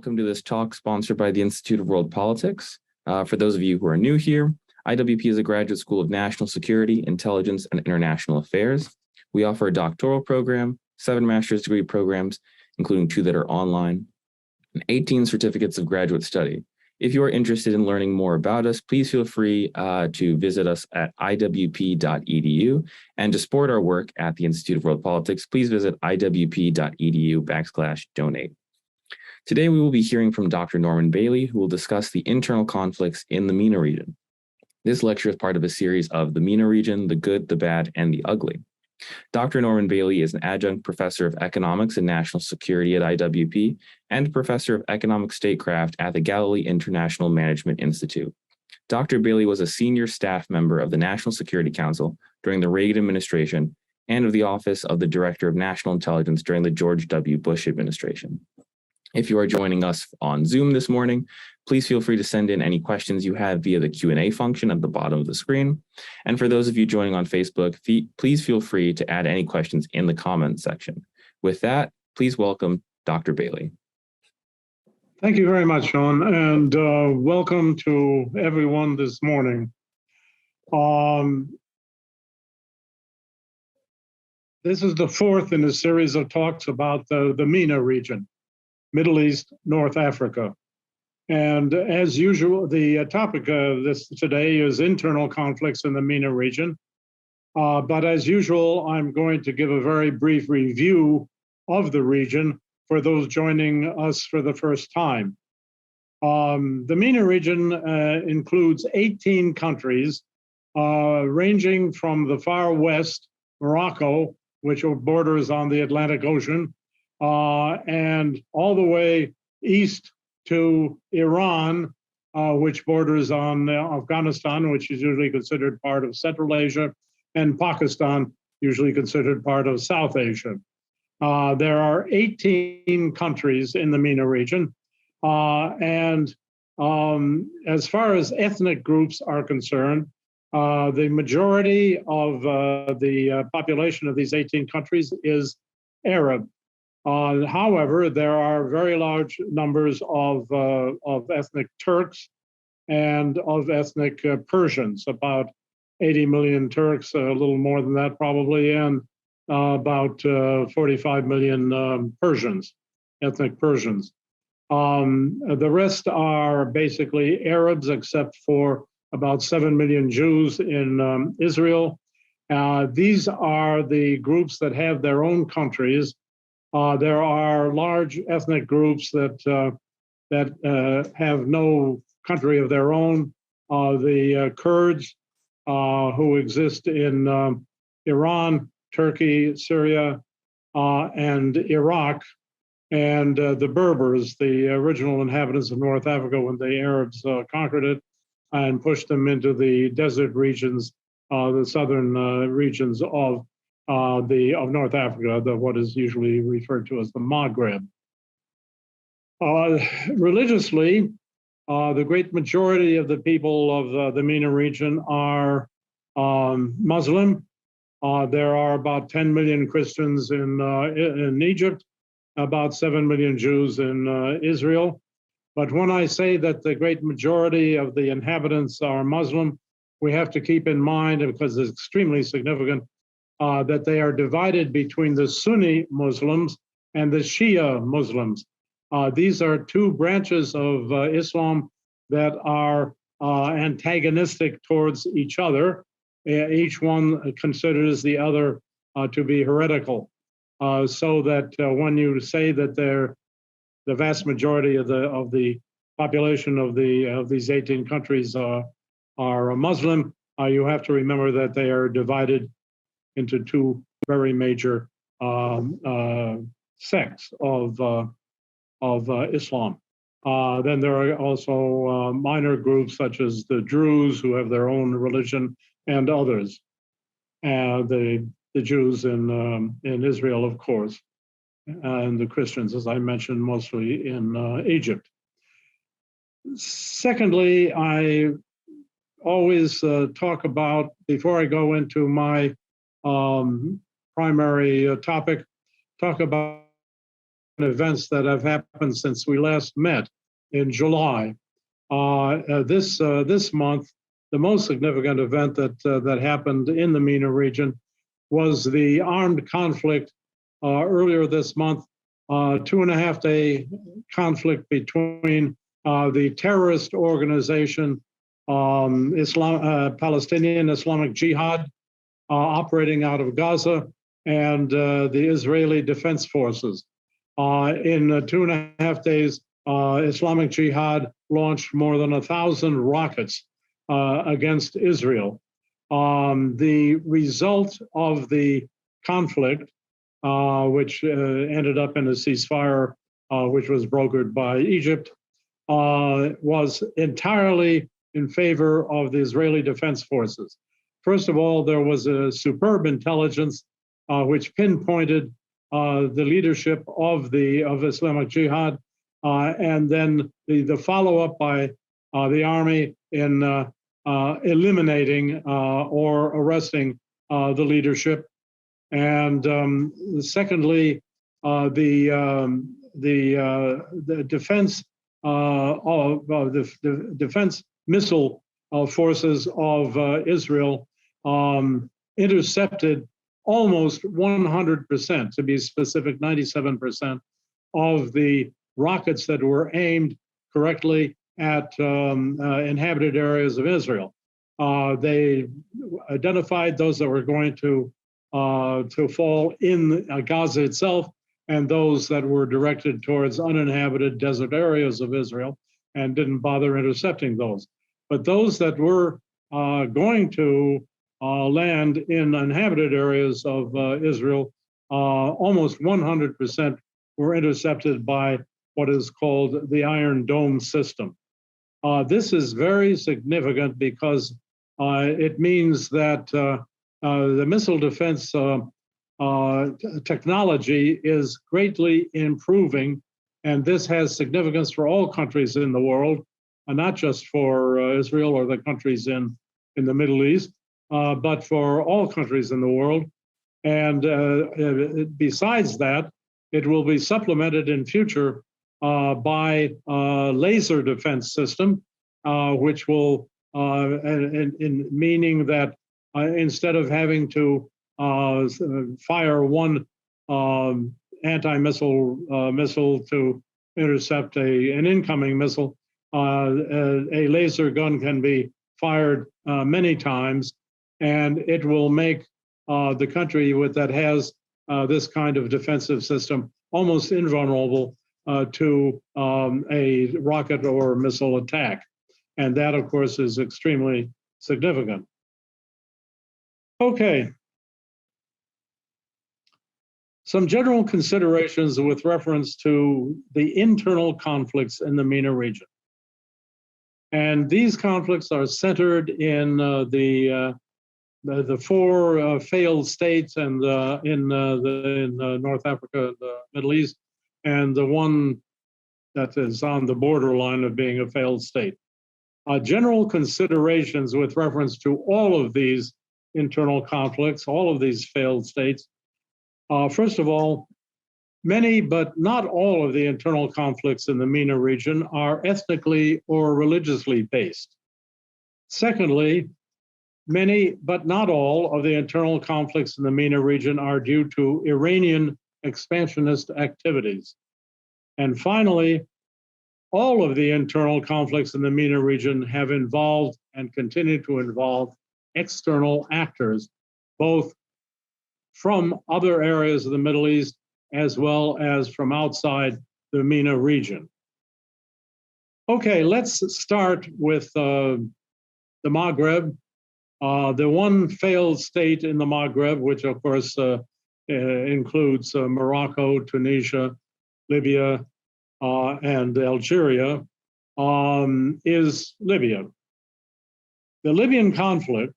welcome to this talk sponsored by the Institute of World Politics. For those of you who are new here, IWP is a graduate school of national security, intelligence, and international affairs. We offer a doctoral program, 7 master's degree programs, including 2 that are online, and 18 certificates of graduate study. If you are interested in learning more about us, please feel free to visit us at iwp.edu. And to support our work at the Institute of World Politics, please visit iwp.edu/donate. Today, we will be hearing from Dr. Norman Bailey, who will discuss the internal conflicts in the MENA region. This lecture is part of a series of the MENA region, the good, the bad, and the ugly. Dr. Norman Bailey is an adjunct professor of economics and national security at IWP and professor of economic statecraft at the Galilee International Management Institute. Dr. Bailey was a senior staff member of the National Security Council during the Reagan administration and of the Office of the Director of National Intelligence during the George W. Bush administration. If you are joining us on Zoom this morning, please feel free to send in any questions you have via the Q&A function at the bottom of the screen. And for those of you joining on Facebook, please feel free to add any questions in the comments section. With that, please welcome Dr. Bailey. Thank you very much, Sean, and welcome to everyone this morning. This is the 4th in a series of talks about the MENA region, Middle East, North Africa. And as usual, the topic of this today is internal conflicts in the MENA region. But as usual, I'm going to give a very brief review of the region for those joining us for the first time. The MENA region includes 18 countries, ranging from the far west, Morocco, which borders on the Atlantic Ocean, and all the way east to Iran, which borders on Afghanistan, which is usually considered part of Central Asia, and Pakistan, usually considered part of South Asia. There are 18 countries in the MENA region, and as far as ethnic groups are concerned, the majority of the population of these 18 countries is Arab. However, there are very large numbers of ethnic Turks and of ethnic Persians, about 80 million Turks, a little more than that probably, and about 45 million Persians, ethnic Persians. The rest are basically Arabs, except for about 7 million Jews in Israel. These are the groups that have their own countries. There are large ethnic groups that have no country of their own. The Kurds, who exist in Iran, Turkey, Syria, and Iraq, and the Berbers, the original inhabitants of North Africa when the Arabs conquered it and pushed them into the desert regions, the southern regions of North Africa, what is usually referred to as the Maghreb. Religiously, the great majority of the people of the MENA region are Muslim. There are about 10 million Christians in Egypt, about 7 million Jews in Israel. But when I say that the great majority of the inhabitants are Muslim, we have to keep in mind, because it's extremely significant, that they are divided between the Sunni Muslims and the Shia Muslims. These are 2 branches of Islam that are antagonistic towards each other. Each one considers the other to be heretical. So that when you say that the vast majority of the population of these 18 countries are Muslim, you have to remember that they are divided into 2 very major sects of Islam. Then there are also minor groups such as the Druze, who have their own religion, and others. The Jews in Israel, of course, and the Christians, as I mentioned, mostly in Egypt. Secondly, I always talk about, before I go into my primary topic, talk about events that have happened since we last met in July. This month, the most significant event that happened in the MENA region was the armed conflict earlier this month, 2.5-day conflict between the terrorist organization Palestinian Islamic Jihad, operating out of Gaza, and the Israeli Defense Forces. In 2.5 days, Islamic Jihad launched more than 1,000 rockets against Israel. The result of the conflict, which ended up in a ceasefire, which was brokered by Egypt, was entirely in favor of the Israeli Defense Forces. First of all, there was a superb intelligence which pinpointed the leadership of Islamic Jihad, and then the follow-up by the army in eliminating or arresting the leadership. And secondly, the defense the defense missile forces of Israel intercepted almost 100%, to be specific, 97% of the rockets that were aimed correctly at inhabited areas of Israel. They identified those that were going to fall in Gaza itself, and those that were directed towards uninhabited desert areas of Israel, and didn't bother intercepting those. But those that were going to land in inhabited areas of Israel, almost 100% were intercepted by what is called the Iron Dome system. This is very significant because it means that the missile defense technology is greatly improving, and this has significance for all countries in the world, not just for Israel or the countries in the Middle East, but for all countries in the world. And besides that, it will be supplemented in future by a laser defense system, which will, in meaning that instead of having to fire one anti-missile missile to intercept an incoming missile, a laser gun can be fired many times, and it will make the country that has this kind of defensive system almost invulnerable to a rocket or missile attack. And that, of course, is extremely significant. Okay. Some general considerations with reference to the internal conflicts in the MENA region. And these conflicts are centered in the four failed states and in North Africa, the Middle East, and the one that is on the borderline of being a failed state. General considerations with reference to all of these internal conflicts, all of these failed states. First of all, many but not all of the internal conflicts in the MENA region are ethnically or religiously based. Secondly, many but not all of the internal conflicts in the MENA region are due to Iranian expansionist activities. And finally, all of the internal conflicts in the MENA region have involved and continue to involve external actors, both from other areas of the Middle East as well as from outside the MENA region. Okay, let's start with the Maghreb. The one failed state in the Maghreb, which of course includes Morocco, Tunisia, Libya, and Algeria, is Libya. The Libyan conflict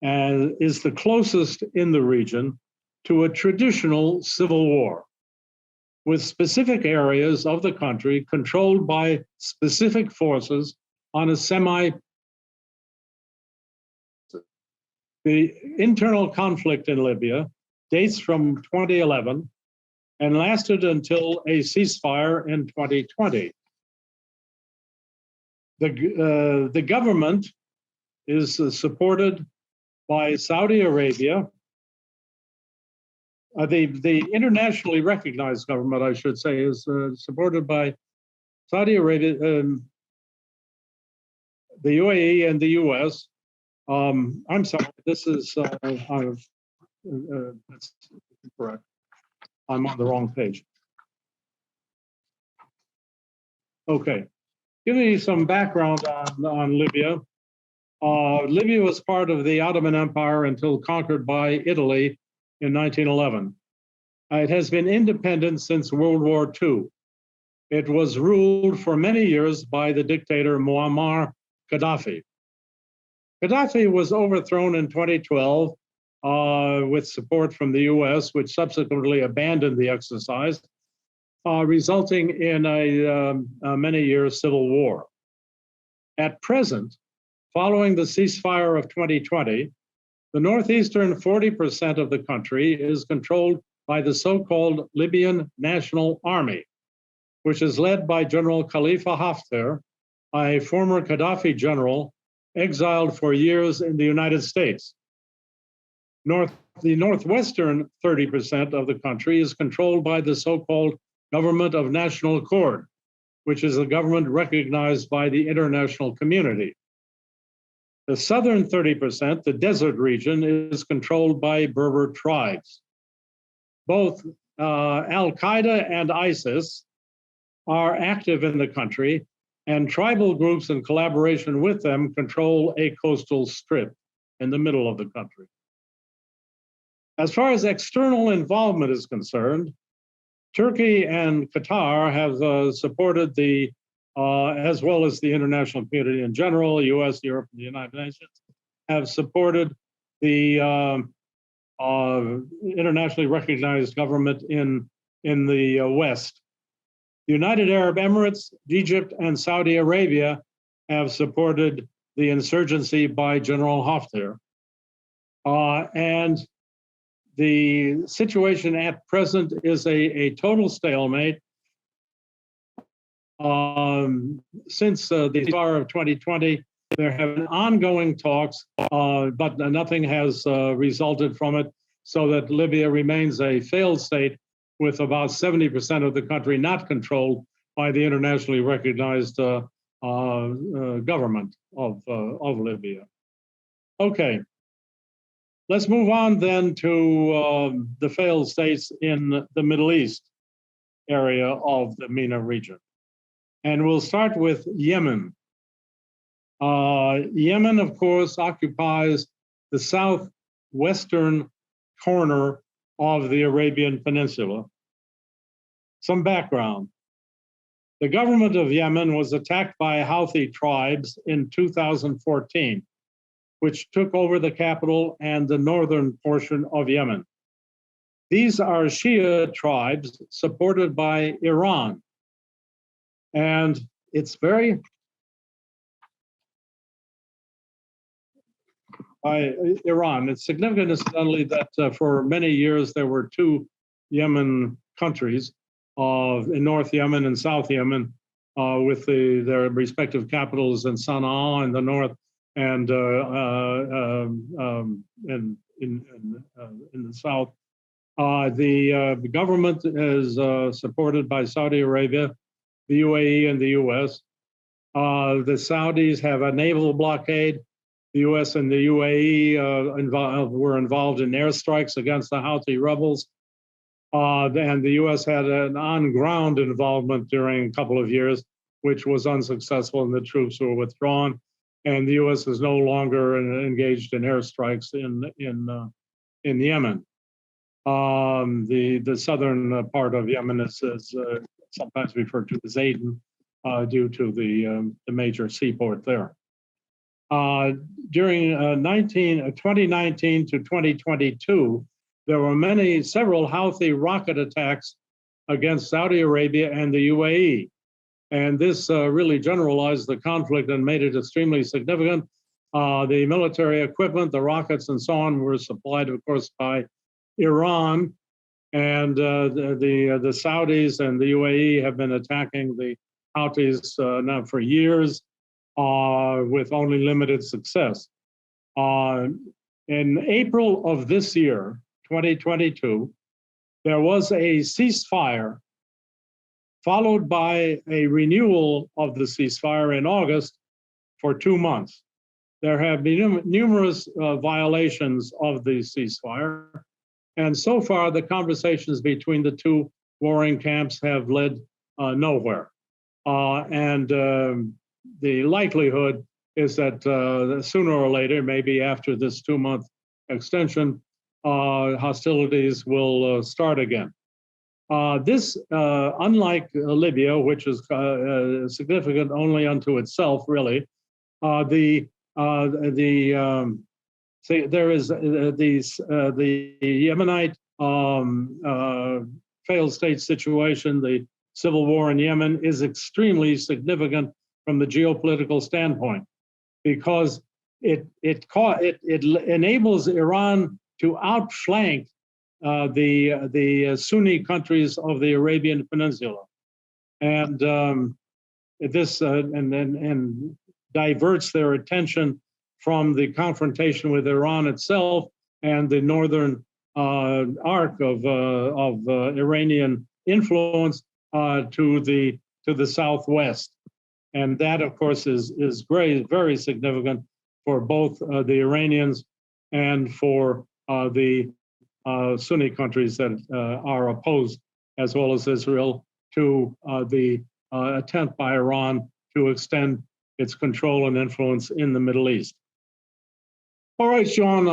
is the closest in the region to a traditional civil war, with specific areas of the country controlled by specific forces on a The internal conflict in Libya dates from 2011 and lasted until a ceasefire in 2020. The government is supported by Saudi Arabia. The internationally recognized government, I should say, is supported by Saudi Arabia, the UAE, and the US. I'm sorry, this is that's correct. I'm on the wrong page. Okay, give me some background on Libya. Libya was part of the Ottoman Empire until conquered by Italy in 1911. It has been independent since World War II. It was ruled for many years by the dictator Muammar Gaddafi. Gaddafi was overthrown in 2012 with support from the US, which subsequently abandoned the exercise, resulting in a many-year civil war. At present, following the ceasefire of 2020, the northeastern 40% of the country is controlled by the so-called Libyan National Army, which is led by General Khalifa Haftar, a former Gaddafi general exiled for years in the United States. The northwestern 30% of the country is controlled by the so-called Government of National Accord, which is a government recognized by the international community. The southern 30%, the desert region, is controlled by Berber tribes. Both Al-Qaeda and ISIS are active in the country, and tribal groups in collaboration with them control a coastal strip in the middle of the country. As far as external involvement is concerned, Turkey and Qatar have supported the, as well as the international community in general, US, Europe, and the United Nations, have supported the internationally recognized government in the West. The United Arab Emirates, Egypt, and Saudi Arabia have supported the insurgency by General Haftar. And the situation at present is a total stalemate. Since the ceasefire of 2020, there have been ongoing talks, but nothing has resulted from it, so that Libya remains a failed state with about 70% of the country not controlled by the internationally recognized government of Libya. Okay, let's move on then to the failed states in the Middle East area of the MENA region. And we'll start with Yemen. Yemen, of course, occupies the southwestern corner of the Arabian Peninsula. Some background. The government of Yemen was attacked by Houthi tribes in 2014, which took over the capital and the northern portion of Yemen. These are Shia tribes supported by Iran. And it's very Iran. It's significant, incidentally, that for many years there were two Yemen countries, in North Yemen and South Yemen, with their respective capitals in Sana'a in the north and in the south. The government is supported by Saudi Arabia, the UAE, and the US. The Saudis have a naval blockade. The US and the UAE were involved in airstrikes against the Houthi rebels. And the US had an on-ground involvement during a couple of years, which was unsuccessful, and the troops were withdrawn. And the US is no longer engaged in airstrikes in Yemen. The southern part of Yemen is sometimes referred to as Aden due to the major seaport there. During 2019 to 2022, there were several Houthi rocket attacks against Saudi Arabia and the UAE. And this really generalized the conflict and made it extremely significant. The military equipment, the rockets and so on were supplied, of course, by Iran. And the Saudis and the UAE have been attacking the Houthis now for years with only limited success. In April of this year, 2022, there was a ceasefire followed by a renewal of the ceasefire in August for 2 months. There have been numerous violations of the ceasefire, and so far the conversations between the two warring camps have led nowhere. The likelihood is that sooner or later, maybe after this 2-month extension, hostilities will start again. This, unlike Libya, which is significant only unto itself, really, there is the Yemenite failed state situation, the civil war in Yemen, is extremely significant from the geopolitical standpoint, because it enables Iran to outflank the Sunni countries of the Arabian Peninsula, and this and diverts their attention from the confrontation with Iran itself and the northern arc of Iranian influence to the southwest, and that, of course, is very significant for both the Iranians and for the Sunni countries that are opposed, as well as Israel, to the attempt by Iran to extend its control and influence in the Middle East. All right, Sean,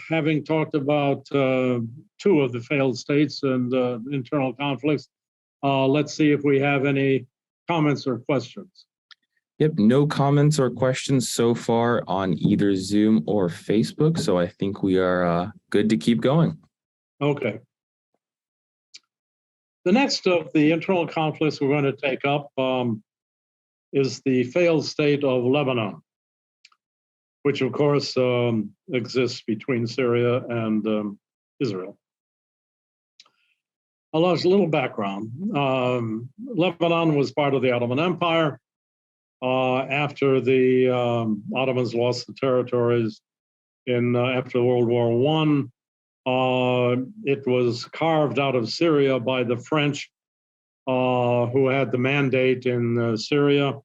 having talked about 2 of the failed states and internal conflicts, let's see if we have any comments or questions. Yep, no comments or questions so far on either Zoom or Facebook, so I think we are good to keep going. Okay. The next of the internal conflicts we're going to take up is the failed state of Lebanon, which of course exists between Syria and Israel. A little background. Lebanon was part of the Ottoman Empire. After the Ottomans lost the territories after World War I, it was carved out of Syria by the French, who had the mandate in Syria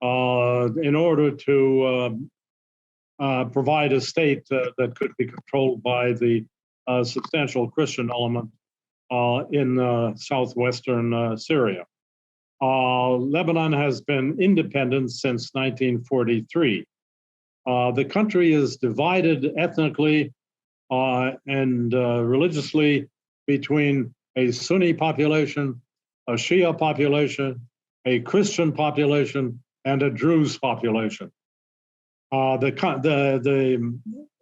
in order to provide a state that could be controlled by the substantial Christian element in southwestern Syria. Lebanon has been independent since 1943. The country is divided ethnically and religiously between a Sunni population, a Shia population, a Christian population, and a Druze population. The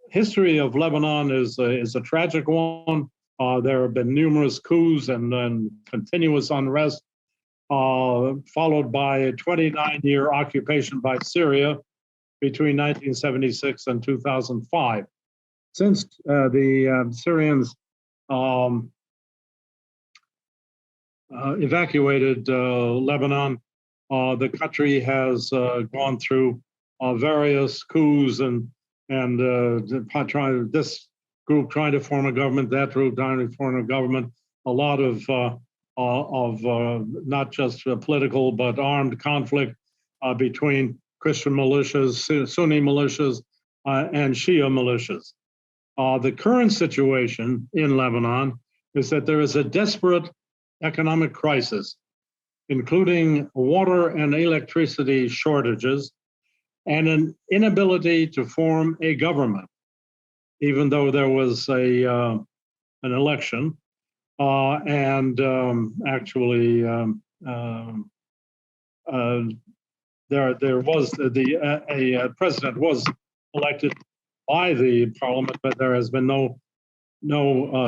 history of Lebanon is a tragic one. There have been numerous coups and continuous unrest, followed by a 29-year occupation by Syria between 1976 and 2005. Since the Syrians evacuated Lebanon, the country has gone through various coups and this group trying to form a government, that group trying to form a government, a lot of not just political but armed conflict between Christian militias, Sunni militias, and Shia militias. The current situation in Lebanon is that there is a desperate economic crisis, including water and electricity shortages, and an inability to form a government, even though there was an election, and actually there was a president was elected by the parliament, but there has been no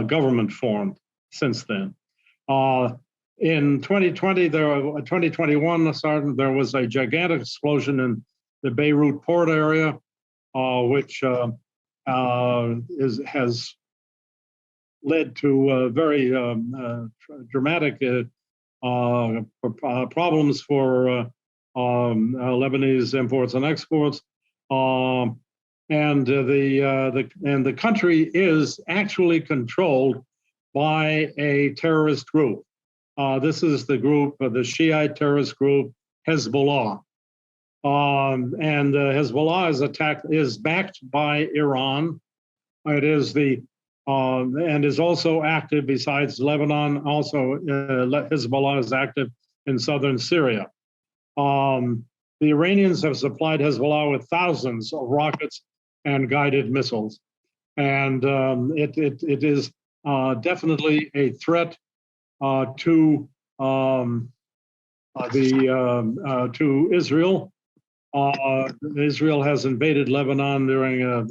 government formed since then. In 2021, there was a gigantic explosion in the Beirut port area, which has led to very dramatic problems for Lebanese imports and exports. And the country is actually controlled by a terrorist group. This is the group, the Shiite terrorist group, Hezbollah. And Hezbollah is backed by Iran. It is and is also active besides Lebanon. Also, Hezbollah is active in southern Syria. The Iranians have supplied Hezbollah with thousands of rockets and guided missiles, and it is definitely a threat to Israel. Israel has invaded Lebanon during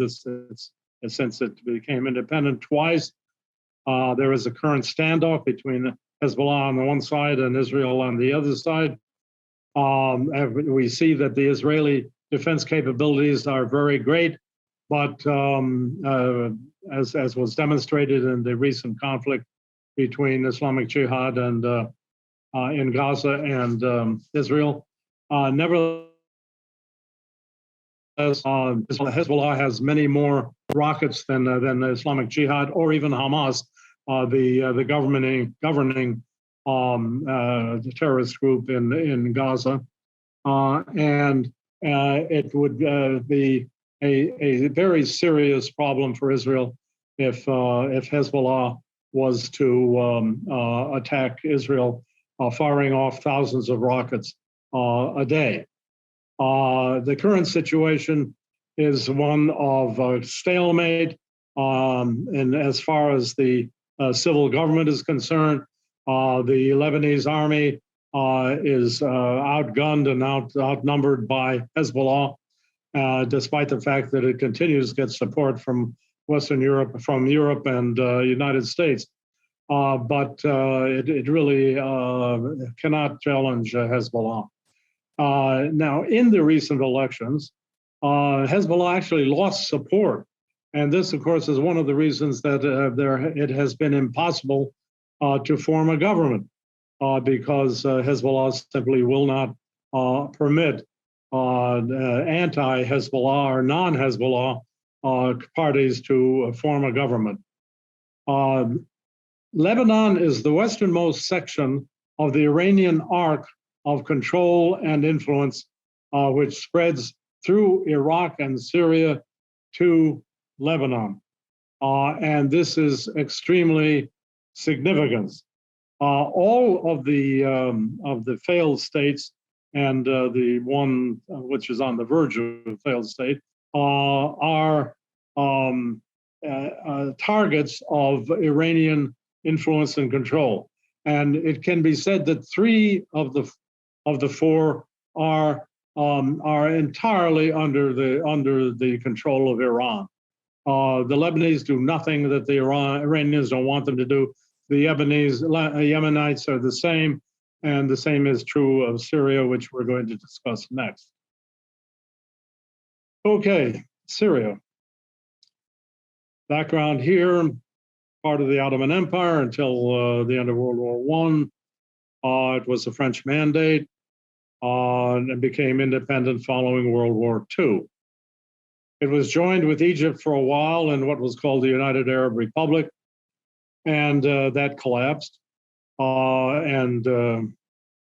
since it became independent twice. There is a current standoff between Hezbollah on the one side and Israel on the other side. We see that the Israeli defense capabilities are very great, but as was demonstrated in the recent conflict between Islamic Jihad and in Gaza and Israel, nevertheless, Hezbollah has many more rockets than Islamic Jihad or even Hamas, the governing the terrorist group in Gaza, and it would be a very serious problem for Israel if Hezbollah was to attack Israel, firing off thousands of rockets a day. The current situation is one of stalemate, and as far as the civil government is concerned, the Lebanese army is outgunned and outnumbered by Hezbollah, despite the fact that it continues to get support from Western Europe, from Europe and United States. But it really cannot challenge Hezbollah. Now, in the recent elections, Hezbollah actually lost support. And this, of course, is one of the reasons that it has been impossible to form a government, because Hezbollah simply will not permit anti-Hezbollah or non-Hezbollah parties to form a government. Lebanon is the westernmost section of the Iranian arc of control and influence, which spreads through Iraq and Syria to Lebanon. And this is extremely significant. All of the failed states and the one which is on the verge of a failed state are targets of Iranian influence and control. And it can be said that three of the four are entirely under the control of Iran. The Lebanese do nothing that the Iranians don't want them to do. The Yemenites are the same, and the same is true of Syria, which we're going to discuss next. Okay, Syria. Background here, part of the Ottoman Empire until the end of World War I. It was a French mandate and became independent following World War II. It was joined with Egypt for a while in what was called the United Arab Republic, and that collapsed and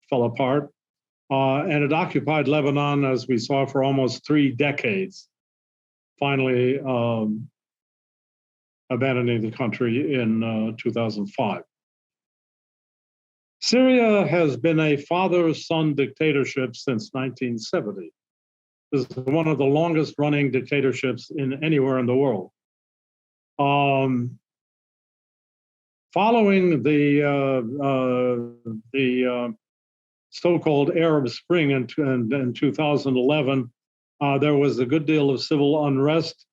fell apart. And it occupied Lebanon, as we saw, for almost 3 decades, finally abandoning the country in 2005. Syria has been a father-son dictatorship since 1970. This is one of the longest running dictatorships anywhere in the world. Following the so-called Arab Spring in 2011, there was a good deal of civil unrest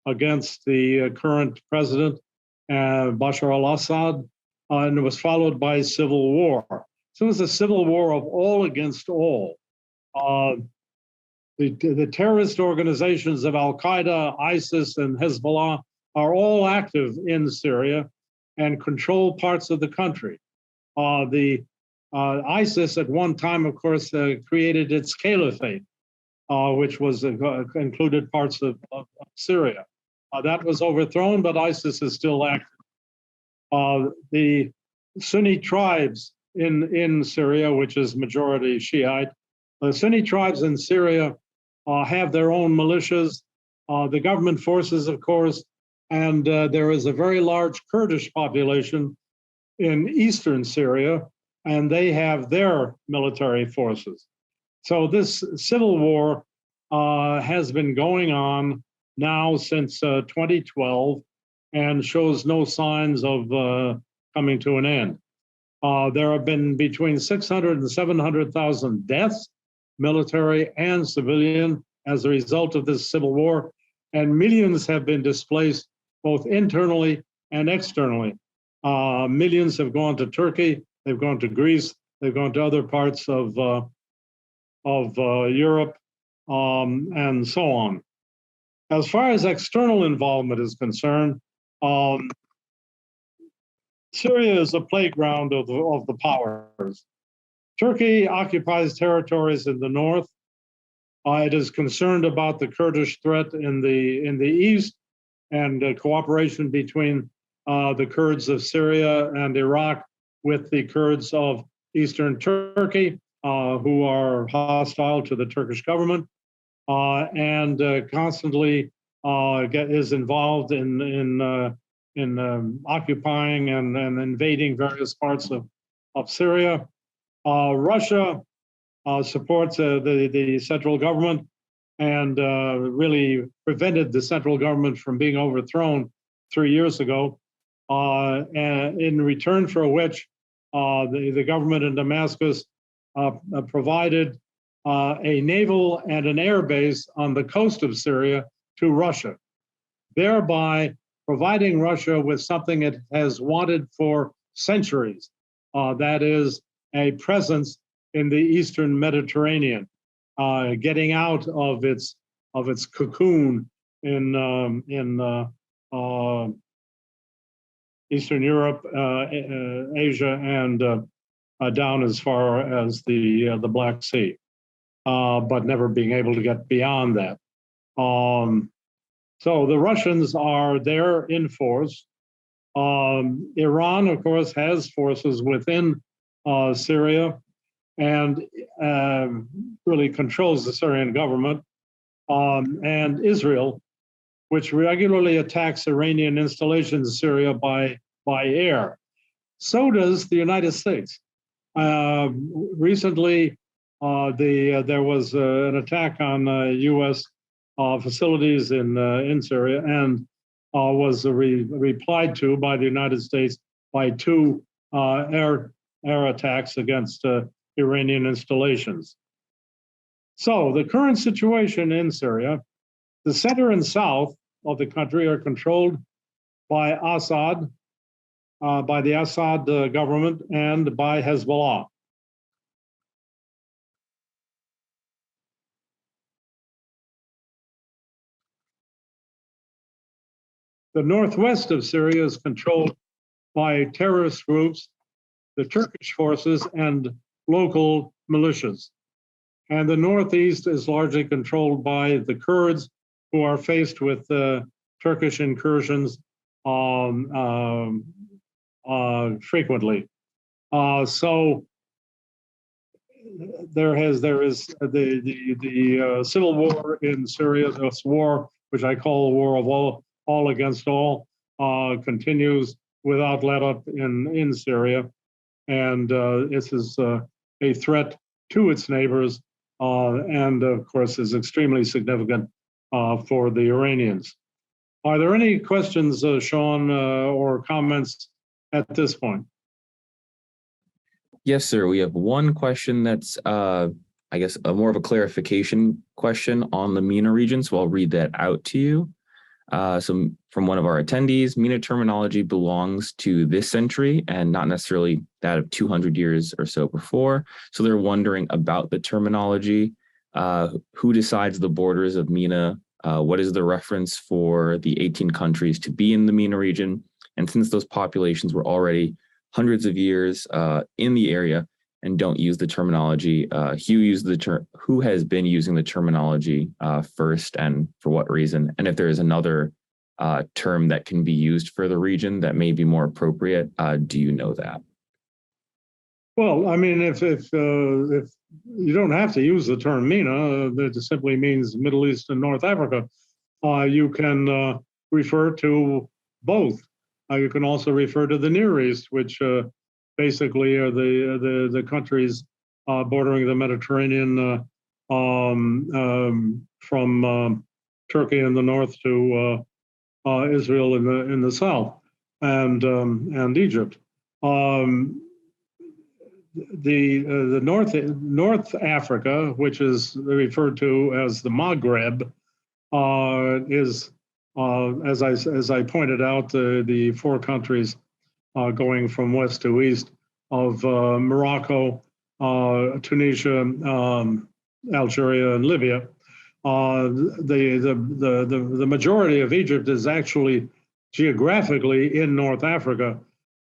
against the current president, Bashar al-Assad, and it was followed by civil war. So it was a civil war of all against all. The terrorist organizations of Al-Qaeda, ISIS, and Hezbollah are all active in Syria, and control parts of the country. The ISIS at one time, of course, created its caliphate, which was included parts of Syria. That was overthrown, but ISIS is still active. The Sunni tribes in Syria, which is majority Shiite, the Sunni tribes in Syria have their own militias, the government forces, of course, and there is a very large Kurdish population in eastern Syria, and they have their military forces. So this civil war has been going on now since 2012 and shows no signs of coming to an end. There have been between 600 and 700,000 deaths, military and civilian, as a result of this civil war, and millions have been displaced both internally and externally. Millions have gone to Turkey, they've gone to Greece, they've gone to other parts of Europe, and so on. As far as external involvement is concerned, Syria is a playground of the powers. Turkey occupies territories in the north. It is concerned about the Kurdish threat in the east and cooperation between the Kurds of Syria and Iraq with the Kurds of eastern Turkey, who are hostile to the Turkish government, and constantly is involved in occupying and invading various parts of Syria. Russia supports the central government and really prevented the central government from being overthrown 3 years ago, and in return for which the government in Damascus provided a naval and an air base on the coast of Syria to Russia, thereby providing Russia with something it has wanted for centuries, that is a presence in the Eastern Mediterranean, getting out of its cocoon in Eastern Europe, Asia, and down as far as the Black Sea, but never being able to get beyond that. So the Russians are there in force. Iran, of course, has forces within Syria and really controls the Syrian government, and Israel, which regularly attacks Iranian installations in Syria by air. So does the United States. Recently, there was an attack on U.S. Facilities in Syria, and was replied to by the United States by 2 air attacks against Iranian installations. So the current situation in Syria, the center and south of the country are controlled by Assad, by the Assad government, and by Hezbollah. The northwest of Syria is controlled by terrorist groups, the Turkish forces, and local militias. And the northeast is largely controlled by the Kurds, who are faced with Turkish incursions frequently. So there is the civil war in Syria, this war, which I call a war of all against all, continues without let up in Syria. And this is a threat to its neighbors, and of course is extremely significant for the Iranians. Are there any questions, Sean, or comments at this point? Yes, sir. We have one question that's, I guess, more of a clarification question on the MENA region, so I'll read that out to you. So from one of our attendees, MENA terminology belongs to this century and not necessarily that of 200 years or so before. So they're wondering about the terminology. Who decides the borders of MENA? What is the reference for the 18 countries to be in the MENA region? And since those populations were already hundreds of years in the area and don't use the terminology, who has been using the terminology first, and for what reason? And if there is another term that can be used for the region that may be more appropriate, do you know that? Well, I mean, if you don't have to use the term MENA, that simply means Middle East and North Africa. You can refer to both. You can also refer to the Near East, which basically are the countries bordering the Mediterranean from Turkey in the north to Israel in the south, and Egypt. The North Africa, which is referred to as the Maghreb, is as I pointed out, the four countries going from west to east of Morocco, Tunisia, Algeria, and Libya. The majority of Egypt is actually geographically in North Africa,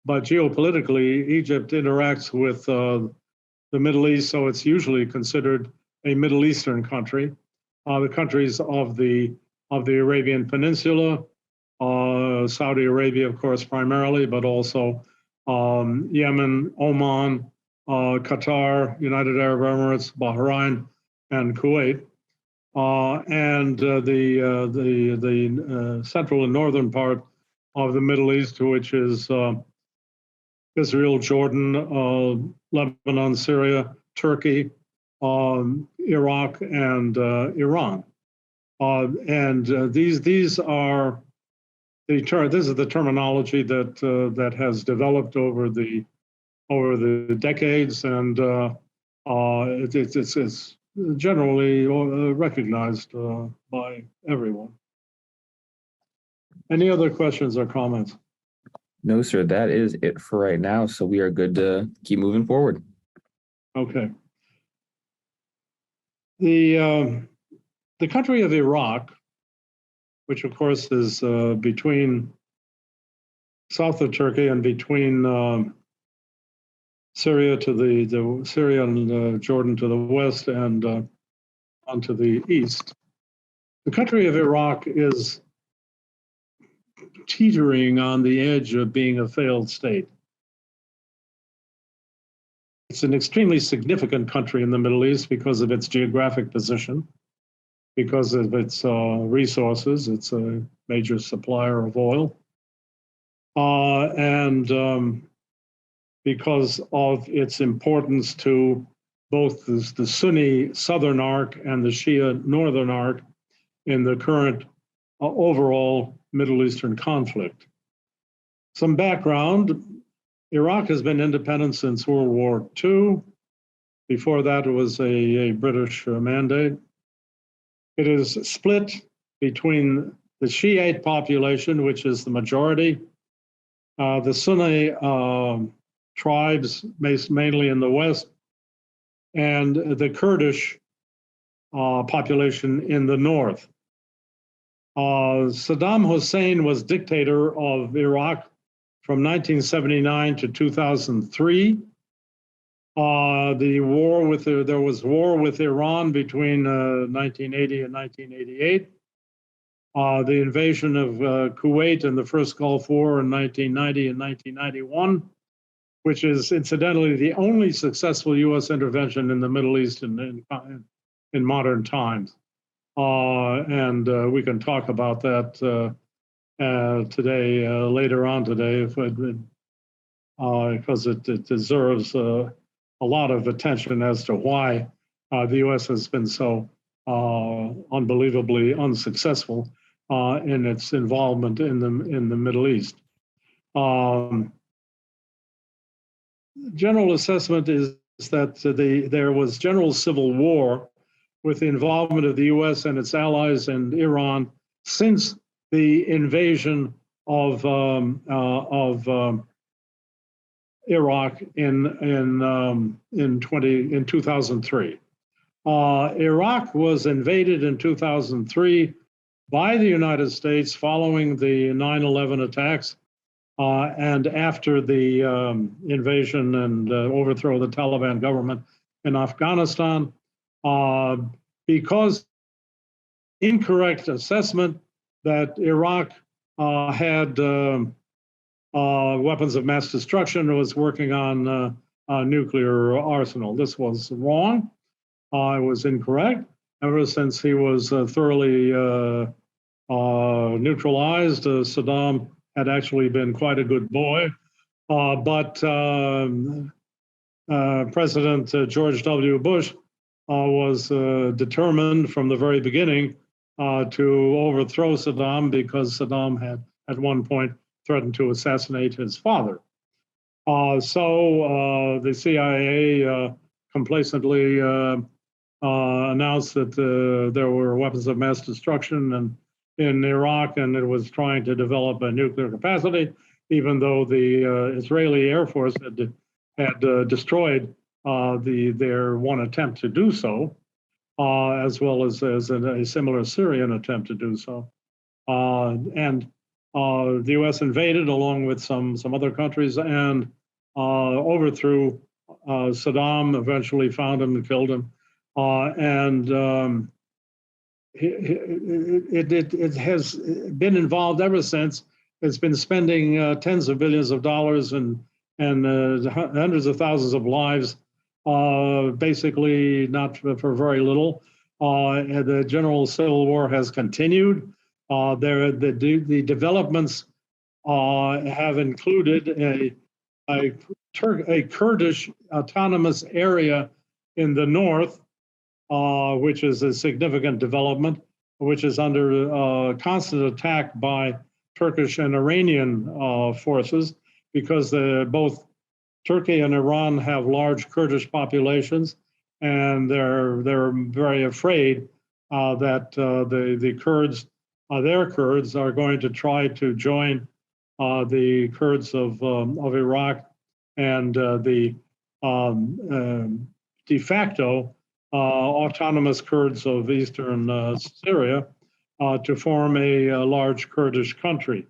but geopolitically, Egypt interacts with the Middle East, so it's usually considered a Middle Eastern country. The countries of the Arabian Peninsula, Saudi Arabia, of course, primarily, but also Yemen, Oman, Qatar, United Arab Emirates, Bahrain, and Kuwait, and the central and northern part of the Middle East, which is Israel, Jordan, Lebanon, Syria, Turkey, Iraq, and Iran. These are this is the terminology that has developed over the decades, and it's generally recognized by everyone. Any other questions or comments? No, sir, that is it for right now. So we are good to keep moving forward. Okay. The country of Iraq, which of course is between south of Turkey and between Syria to Syria and Jordan to the west and onto the east. The country of Iraq is teetering on the edge of being a failed state. It's an extremely significant country in the Middle East because of its geographic position, because of its resources. It's a major supplier of oil, and because of its importance to both the Sunni southern arc and the Shia northern arc in the current overall Middle Eastern conflict. Some background: Iraq has been independent since World War II. Before that, it was a British mandate. It is split between the Shiite population, which is the majority, the Sunni tribes, mainly in the west, and the Kurdish population in the north. Saddam Hussein was dictator of Iraq from 1979 to 2003. There was war with Iran between 1980 and 1988. The invasion of Kuwait and the first Gulf War in 1990 and 1991, which is incidentally the only successful U.S. intervention in the Middle East in modern times. And we can talk about that today, later on today, because it deserves a lot of attention as to why the U.S. has been so unbelievably unsuccessful in its involvement in the Middle East. General assessment is that there was general civil war with the involvement of the U.S. and its allies and Iran since the invasion of Iraq in 2003. Iraq was invaded in 2003 by the United States following the 9/11 attacks and after the invasion and overthrow of the Taliban government in Afghanistan, because incorrect assessment that Iraq had weapons of mass destruction and was working on a nuclear arsenal. This was wrong. It was incorrect. Ever since he was thoroughly neutralized, Saddam had actually been quite a good boy. But President George W. Bush was determined from the very beginning to overthrow Saddam because Saddam had at one point threatened to assassinate his father. So the CIA complacently announced that there were weapons of mass destruction in Iraq, and it was trying to develop a nuclear capacity, even though the Israeli Air Force had destroyed their one attempt to do so, as well as a similar Syrian attempt to do so. And the U.S. invaded along with some other countries and overthrew Saddam, eventually found him and killed him. It has been involved ever since. It's been spending tens of billions of dollars and hundreds of thousands of lives, basically not for very little. The general civil war has continued. The developments have included a Kurdish autonomous area in the north, which is a significant development, which is under constant attack by Turkish and Iranian forces, because both Turkey and Iran have large Kurdish populations, and they're very afraid that the Kurds, their Kurds, are going to try to join the Kurds of Iraq and the de facto autonomous Kurds of eastern Syria to form a large Kurdish country.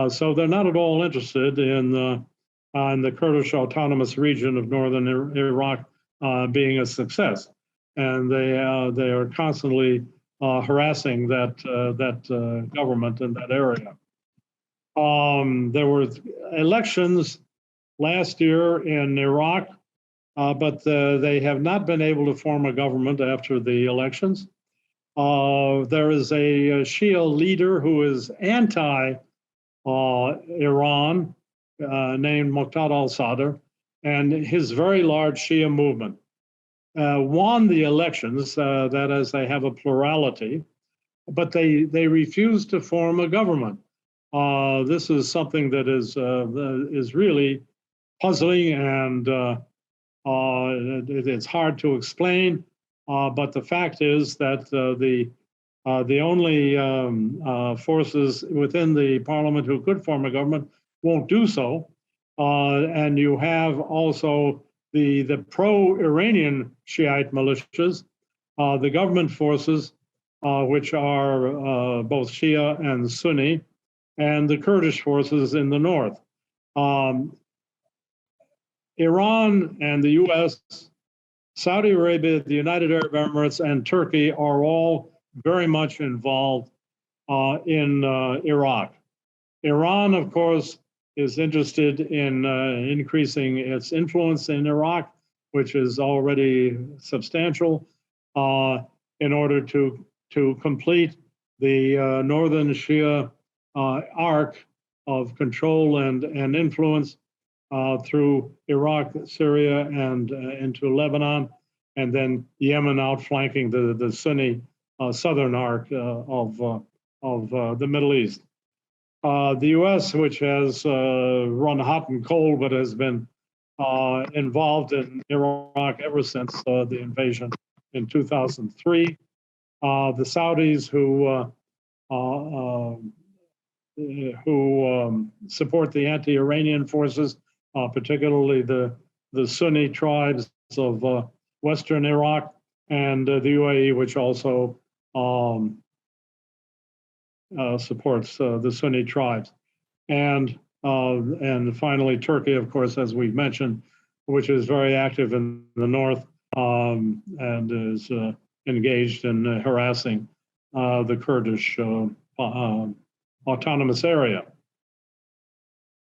So they're not at all interested in the Kurdish autonomous region of northern Iraq being a success, and they are constantly harassing that government in that area. There were elections last year in Iraq, but they have not been able to form a government after the elections. There is a Shia leader who is anti-Iran, named Muqtada al-Sadr, and his very large Shia movement won the elections. That is, they have a plurality, but they refuse to form a government. This is something that is really puzzling, and it's hard to explain. But the fact is that the only forces within the parliament who could form a government won't do so. And you have also the pro-Iranian Shiite militias, the government forces, which are both Shia and Sunni, and the Kurdish forces in the north. Iran and the U.S., Saudi Arabia, the United Arab Emirates, and Turkey are all very much involved in Iraq. Iran, of course, is interested in increasing its influence in Iraq, which is already substantial, in order to complete the northern Shia arc of control and influence through Iraq, Syria, and into Lebanon, and then Yemen outflanking the Sunni southern arc of the Middle East. The U.S., which has run hot and cold, but has been involved in Iraq ever since the invasion in 2003. The Saudis, who support the anti-Iranian forces, particularly the Sunni tribes of Western Iraq, and the UAE, which also supports the Sunni tribes. And and finally Turkey, of course, as we've mentioned, which is very active in the north and is engaged in harassing the Kurdish autonomous area.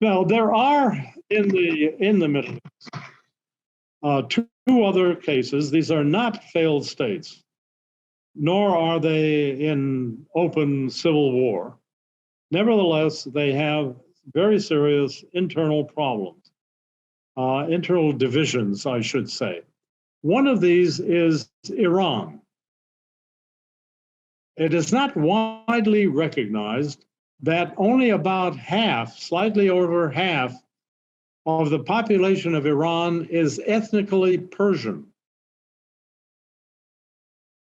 Now, there are in the Middle East two other cases. These are not failed states, nor are they in open civil war. Nevertheless, they have very serious internal problems, internal divisions, I should say. One of these is Iran. It is not widely recognized that only about half, slightly over half, of the population of Iran is ethnically Persian.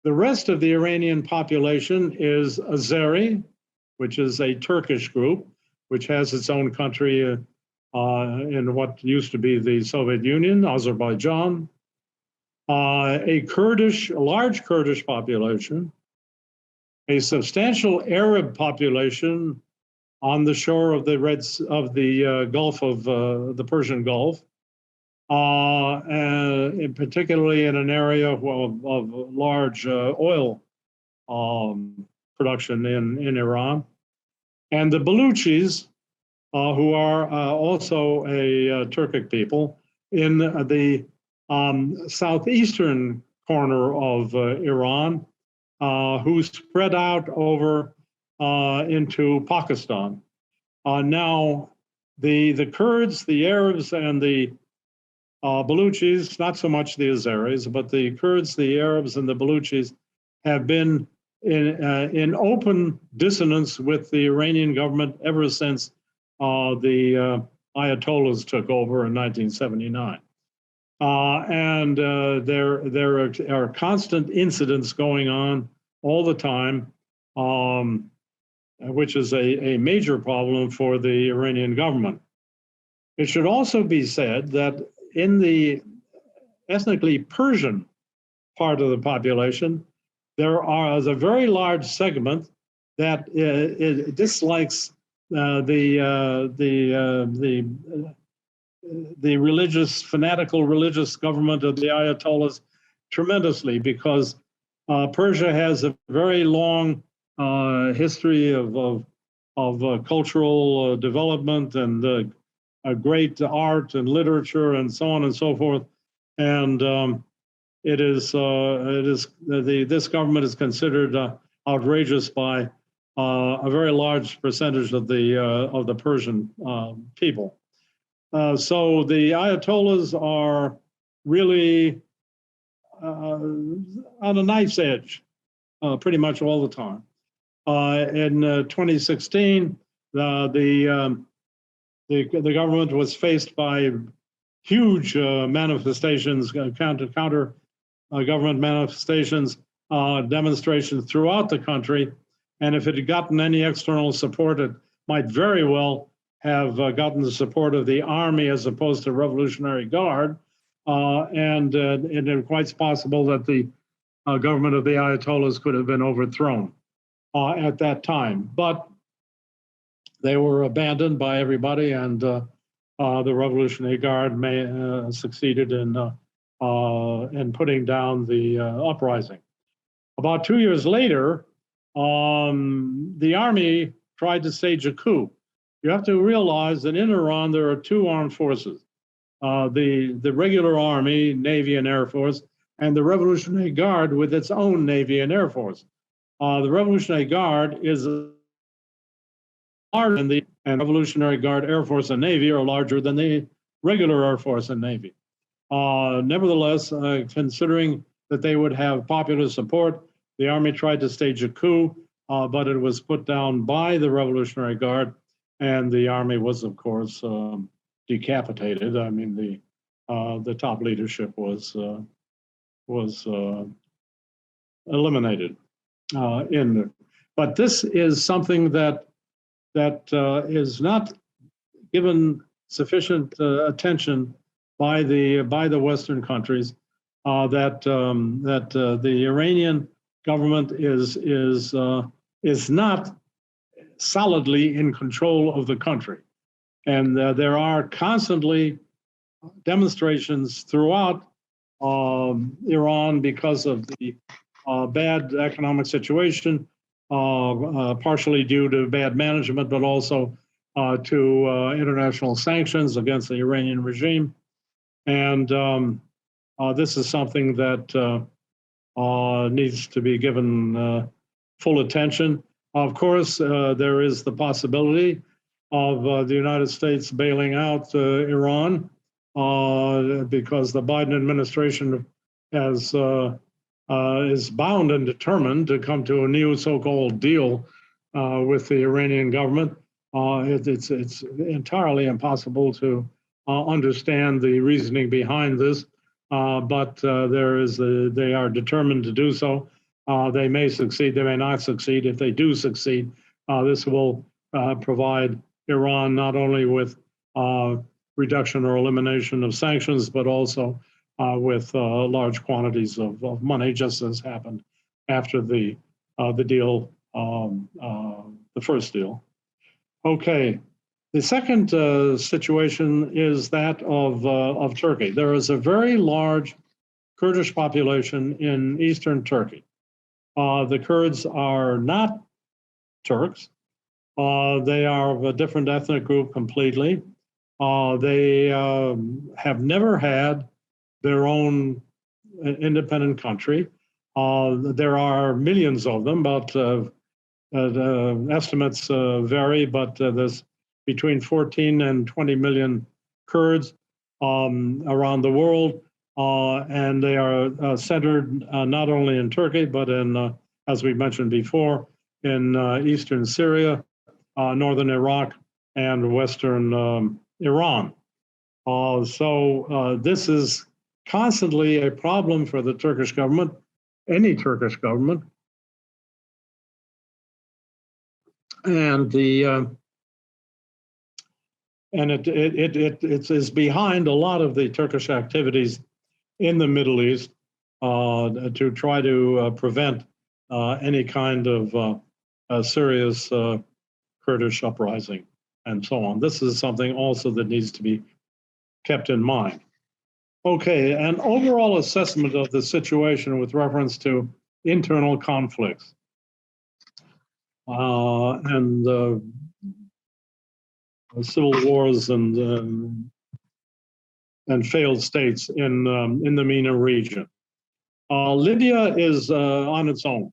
The rest of the Iranian population is Azeri, which is a Turkish group, which has its own country in what used to be the Soviet Union, Azerbaijan, a large Kurdish population, a substantial Arab population on the shore of the Gulf of the Persian Gulf, and particularly in an area of large oil production in Iran, and the Baluchis, who are also a Turkic people in the southeastern corner of Iran, who spread out over into Pakistan. Now, the Kurds, the Arabs, and the Baluchis, not so much the Azeris, but the Kurds, the Arabs, and the Baluchis have been in open dissonance with the Iranian government ever since the Ayatollahs took over in 1979. And there are constant incidents going on all the time, which is a major problem for the Iranian government. It should also be said that in the ethnically Persian part of the population, there is a very large segment that dislikes the fanatical religious government of the Ayatollahs tremendously, because Persia has a very long history of cultural development and a great art and literature and so on and so forth, and this government is considered outrageous by a very large percentage of the Persian people. So the Ayatollahs are really on a knife's edge pretty much all the time. In 2016, the government was faced by huge manifestations, counter government manifestations, demonstrations throughout the country. And if it had gotten any external support, it might very well have gotten the support of the army as opposed to Revolutionary Guard. And it's quite possible that the government of the Ayatollahs could have been overthrown at that time. But they were abandoned by everybody, and the Revolutionary Guard succeeded in putting down the uprising. About 2 years later, the army tried to stage a coup. You have to realize that in Iran there are two armed forces: the regular army, Navy, and Air Force, and the Revolutionary Guard with its own Navy and Air Force. The Revolutionary Guard is larger than the Revolutionary Guard Air Force and Navy are larger than the regular Air Force and Navy. Nevertheless, considering that they would have popular support, the army tried to stage a coup, but it was put down by the Revolutionary Guard, and the army was, of course, decapitated. I mean, the top leadership was eliminated. But this is something that is not given sufficient attention by the Western countries. That the Iranian government is not solidly in control of the country. And there are constantly demonstrations throughout Iran because of the bad economic situation, partially due to bad management, but also to international sanctions against the Iranian regime. And this is something that needs to be given full attention. Of course, there is the possibility of the United States bailing out Iran because the Biden administration is bound and determined to come to a new so-called deal with the Iranian government. It's entirely impossible to understand the reasoning behind this, but they are determined to do so. They may succeed, they may not succeed. If they do succeed, this will provide Iran not only with reduction or elimination of sanctions, but also with large quantities of money, just as happened after the deal, the first deal. Okay, the second situation is that of Turkey. There is a very large Kurdish population in eastern Turkey. The Kurds are not Turks. They are of a different ethnic group completely. They have never had their own independent country. There are millions of them, but estimates vary, but there's between 14 and 20 million Kurds around the world, and they are centered not only in Turkey, but in, as we mentioned before, in eastern Syria, northern Iraq, and western Iran. So this is constantly a problem for the Turkish government, any Turkish government. And it is behind a lot of the Turkish activities in the Middle East to try to prevent any kind of serious Kurdish uprising and so on. This is something also that needs to be kept in mind. Okay, an overall assessment of the situation with reference to internal conflicts and civil wars and failed states in the MENA region. Libya is on its own.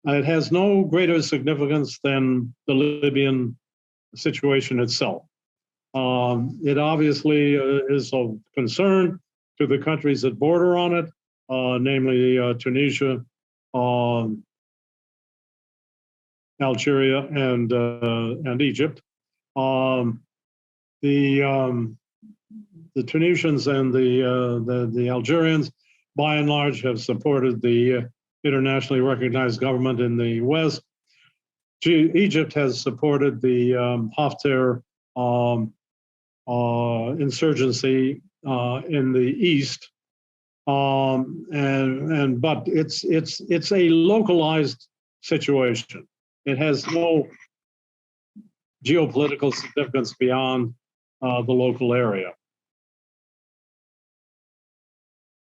It has no greater significance than the Libyan situation itself. It obviously is of concern to the countries that border on it, namely Tunisia, Algeria, and Egypt. The Tunisians and the Algerians, by and large, have supported the internationally recognized government in the West. Egypt has supported the Haftar insurgency in the east, but it's a localized situation. It has no geopolitical significance beyond the local area.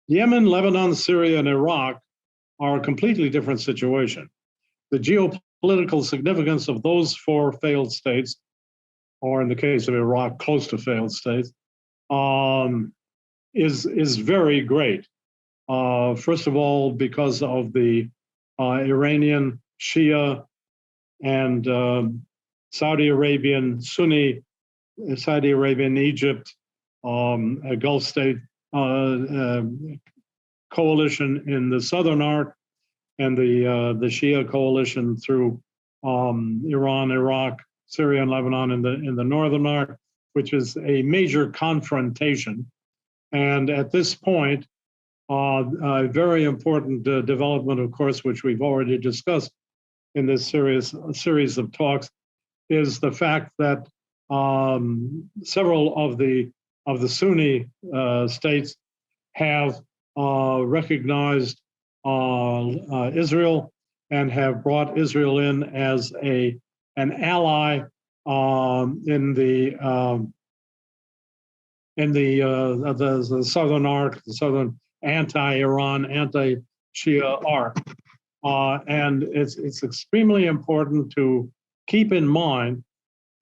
Yemen, Lebanon, Syria, and Iraq are a completely different situation. The geopolitical significance of those four failed states, or in the case of Iraq, close to failed states, is very great. First of all, because of the Iranian Shia and Saudi Arabian Sunni, Saudi Arabian Egypt, a Gulf state coalition in the southern arc, and the Shia coalition through Iran, Iraq, Syria, and Lebanon in the northern arc, which is a major confrontation. And at this point, a very important development, of course, which we've already discussed in this series of talks, is the fact that several of the Sunni states have recognized Israel and have brought Israel in as an ally in the southern arc, the southern anti-Iran, anti-Shia arc. And it's extremely important to keep in mind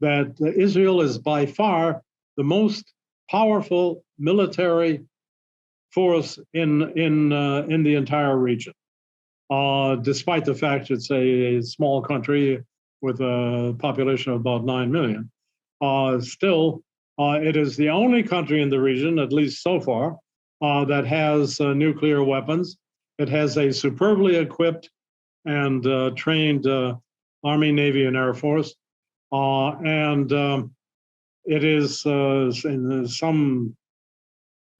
that Israel is by far the most powerful military force in the entire region, despite the fact it's a small country with a population of about 9 million. Still, it is the only country in the region, at least so far, that has nuclear weapons. It has a superbly equipped and trained Army, Navy, and Air Force. And it is, in some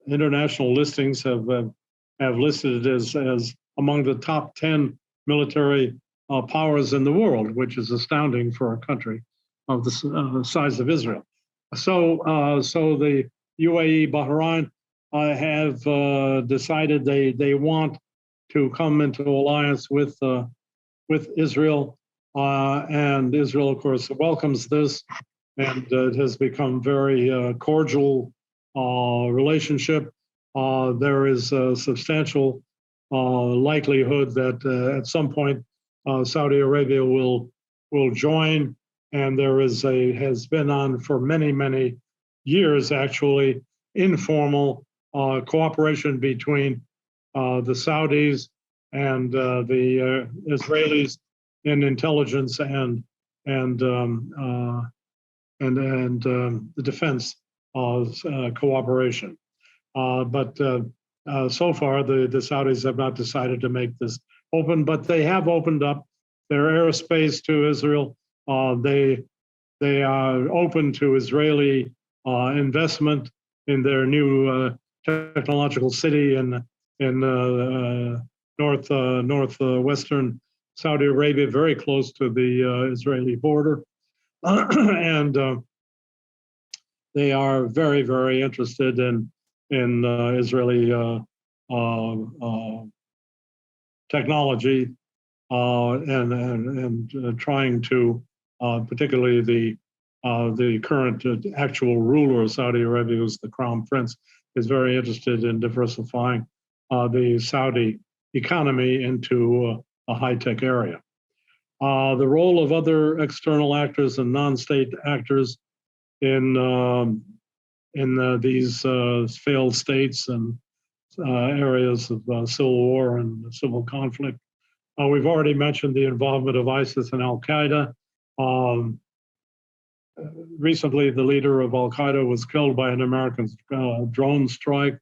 international listings have listed it as among the top 10 military powers in the world, which is astounding for a country of the size of Israel. So the UAE, Bahrain have decided they want to come into alliance with Israel, and Israel, of course, welcomes this, and it has become very cordial relationship. There is a substantial likelihood that at some point Saudi Arabia will join, and there has been on for many years actually informal cooperation between the Saudis and the Israelis in intelligence and the defense cooperation. But so far, the Saudis have not decided to make this open, but they have opened up their airspace to Israel. They are open to Israeli investment in their new technological city in northwestern Saudi Arabia, very close to the Israeli border, and they are very interested in Israeli technology and trying to, particularly the current actual ruler of Saudi Arabia, who's the crown prince, is very interested in diversifying the Saudi economy into a high-tech area. The role of other external actors and non-state actors in these failed states and areas of civil war and civil conflict. We've already mentioned the involvement of ISIS and Al-Qaeda. Recently, the leader of Al-Qaeda was killed by an American drone strike.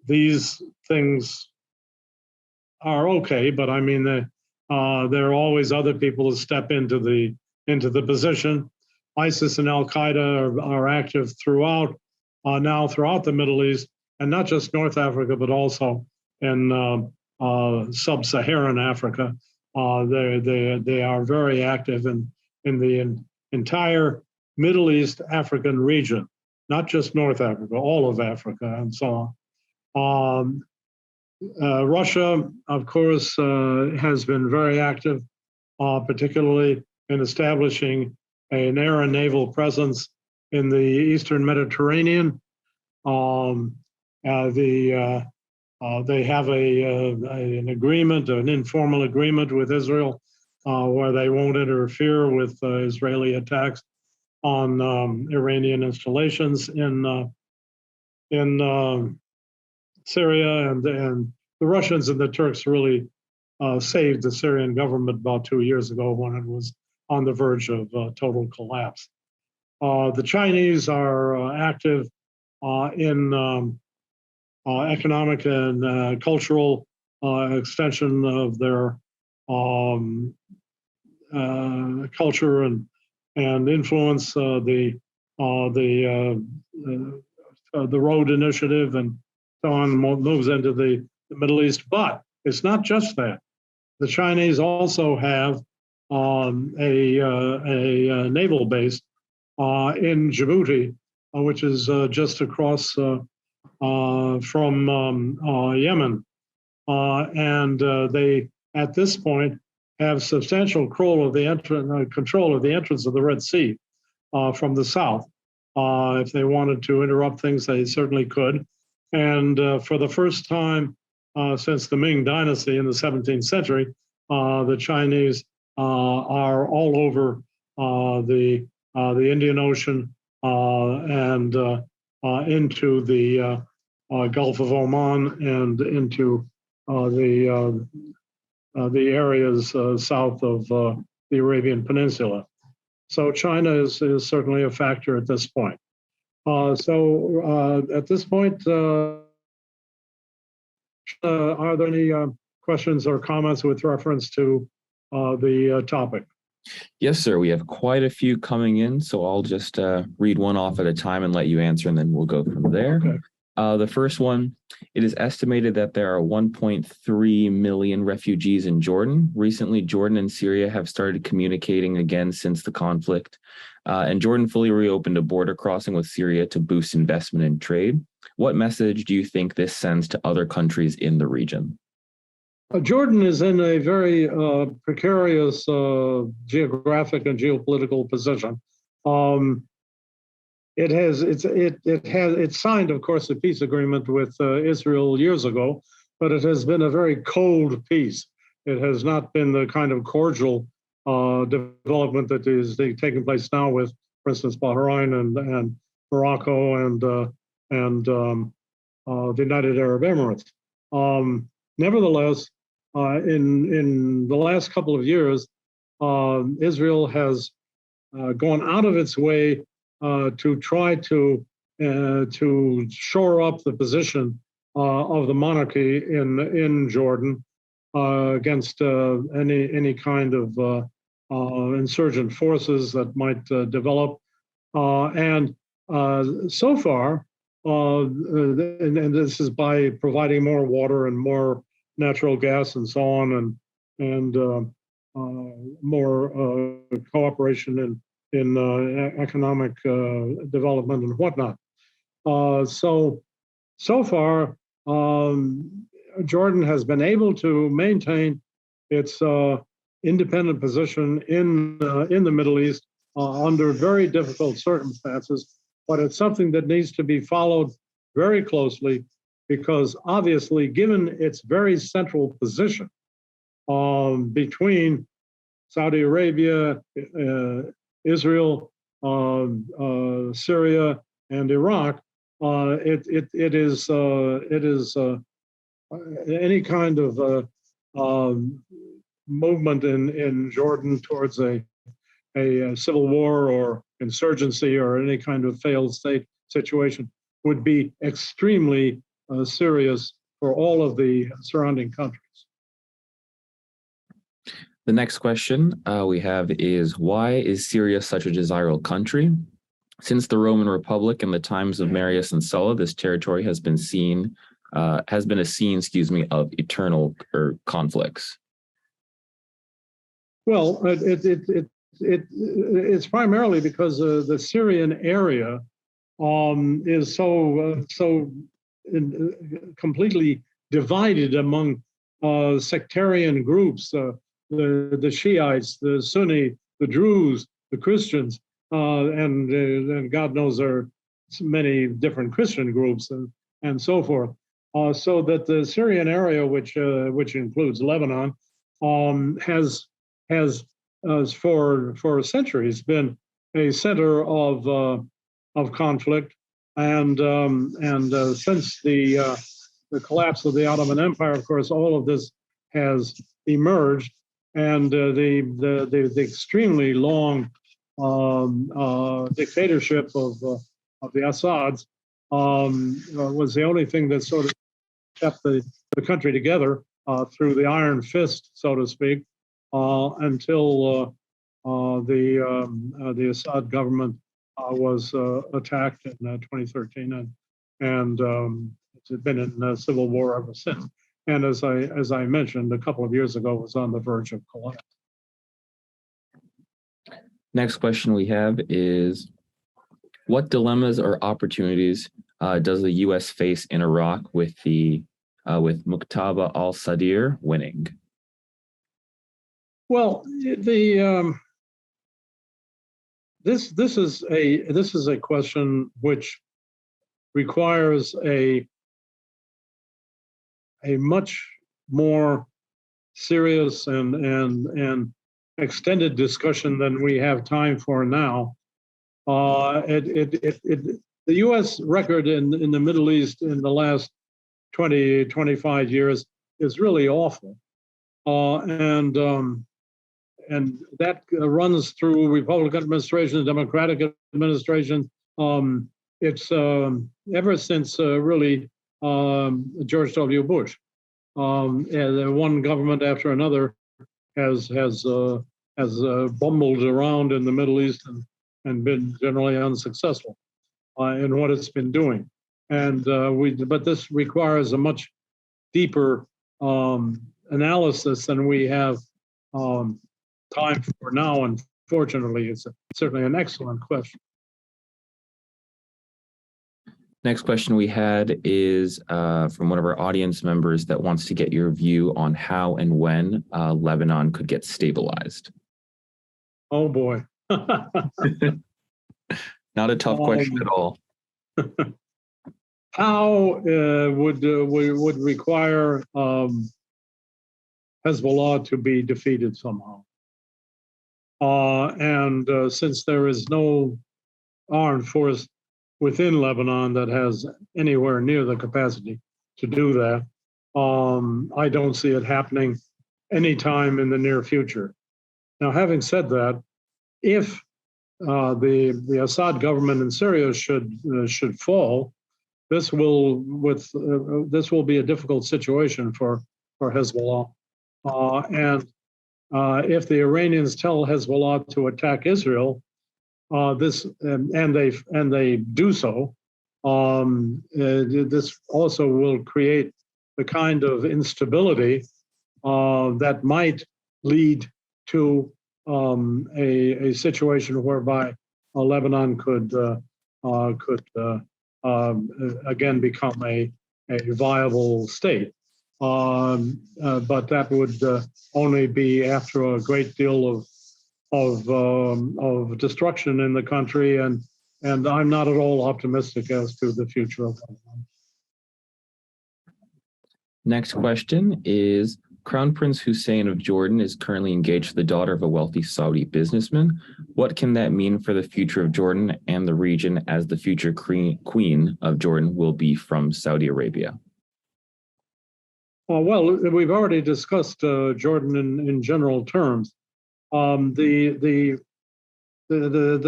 These things are okay, but I mean, there are always other people to step into the position. ISIS and Al-Qaeda are active throughout the Middle East, and not just North Africa, but also in sub-Saharan Africa. They are very active in the entire Middle East African region, not just North Africa, all of Africa, and so on. Russia, of course, has been very active, particularly in establishing an air and naval presence in the Eastern Mediterranean. They have an agreement, an informal agreement with Israel, where they won't interfere with Israeli attacks on Iranian installations in Syria, and the Russians and the Turks really saved the Syrian government about 2 years ago when it was on the verge of total collapse. The Chinese are active in economic and cultural extension of their culture and influence. The Road Initiative and so on moves into the Middle East. But it's not just that. The Chinese also have a naval base in Djibouti, which is just across from Yemen. And they, at this point, have substantial control of the entrance of the Red Sea from the south. If they wanted to interrupt things, they certainly could. And for the first time since the Ming Dynasty in the 17th century, the Chinese are all over the Indian Ocean and into the Gulf of Oman and into the areas south of the Arabian Peninsula. So China is certainly a factor at this point. So at this point, are there any questions or comments with reference to the topic? Yes, sir. We have quite a few coming in, so I'll just read one off at a time and let you answer, and then we'll go from there. Okay. The first one, it is estimated that there are 1.3 million refugees in Jordan. Recently, Jordan and Syria have started communicating again since the conflict, and Jordan fully reopened a border crossing with Syria to boost investment and trade. What message do you think this sends to other countries in the region? Jordan is in a very precarious geographic and geopolitical position. It signed, of course, a peace agreement with Israel years ago, but it has been a very cold peace. It has not been the kind of cordial development that is taking place now with, for instance, Bahrain and Morocco and the United Arab Emirates. Nevertheless, in the last couple of years, Israel has gone out of its way to try to shore up the position of the monarchy in Jordan against any kind of insurgent forces that might develop. And so far, and this is by providing more water and more natural gas and so on, and more cooperation in economic development and whatnot. So far, Jordan has been able to maintain its independent position in the Middle East under very difficult circumstances, but it's something that needs to be followed very closely, because obviously, given its very central position between Saudi Arabia, Israel, Syria, and Iraq, it is any kind of movement in Jordan towards a civil war or insurgency or any kind of failed state situation would be extremely serious for all of the surrounding countries. The next question we have is, why is Syria such a desirable country? Since the Roman Republic and the times of Marius and Sulla, this territory has been a scene, of eternal conflicts. Well, it's primarily because the Syrian area is so completely divided among sectarian groups. The Shiites, the Sunni, the Druze, the Christians, and God knows there are many different Christian groups and so forth. So that the Syrian area, which includes Lebanon, has for centuries been a center of conflict, and since the collapse of the Ottoman Empire, of course, all of this has emerged. And the extremely long dictatorship of the Assads was the only thing that sort of kept the country together through the iron fist, so to speak, until the Assad government was attacked in 2013, and it's been in civil war ever since. And as I mentioned a couple of years ago, was on the verge of collapse. Next question we have is, what dilemmas or opportunities does the U.S. face in Iraq with Muqtada al-Sadr winning? Well, this is a question which requires a much more serious and extended discussion than we have time for now. The U.S. record in the Middle East in the last 20, 25 years is really awful. And that runs through Republican administrations, Democratic administrations. It's ever since really George W. Bush. And one government after another has bumbled around in the Middle East and been generally unsuccessful in what it's been doing. And but this requires a much deeper analysis than we have time for now. Unfortunately, it's certainly an excellent question. Next question we had is from one of our audience members that wants to get your view on how and when Lebanon could get stabilized. Oh boy. Not a tough question at all. How would require Hezbollah to be defeated somehow. And since there is no armed force within Lebanon that has anywhere near the capacity to do that, I don't see it happening anytime in the near future. Now, having said that, if the Assad government in Syria should fall, this will be a difficult situation for Hezbollah. And if the Iranians tell Hezbollah to attack Israel, and they do so, this also will create the kind of instability that might lead to a situation whereby Lebanon could again become a viable state. But that would only be after a great deal of destruction in the country, and I'm not at all optimistic as to the future of Lebanon. Next question is, Crown Prince Hussein of Jordan is currently engaged to the daughter of a wealthy Saudi businessman. What can that mean for the future of Jordan and the region, as the future queen of Jordan will be from Saudi Arabia? Well, we've already discussed Jordan in general terms. The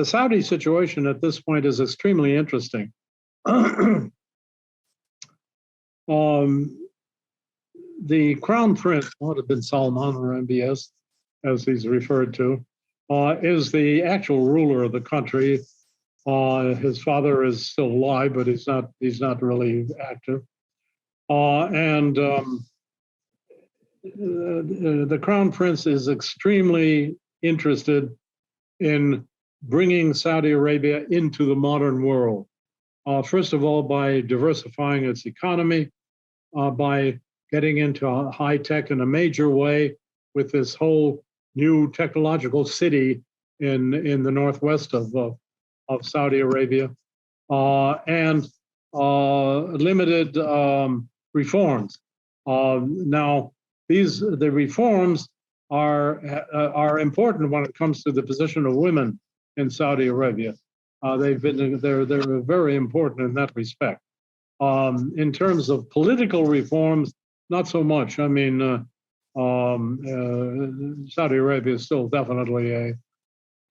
Saudi situation at this point is extremely interesting. The Crown Prince, would have been Salman or MBS, as he's referred to, is the actual ruler of the country. His father is still alive, but he's not really active. And the Crown Prince is extremely interested in bringing Saudi Arabia into the modern world. First of all, by diversifying its economy, by getting into high tech in a major way with this whole new technological city in the northwest of Saudi Arabia, and limited reforms. Now, the reforms are important when it comes to the position of women in Saudi Arabia. They're very important in that respect. In terms of political reforms, not so much. I mean, Saudi Arabia is still definitely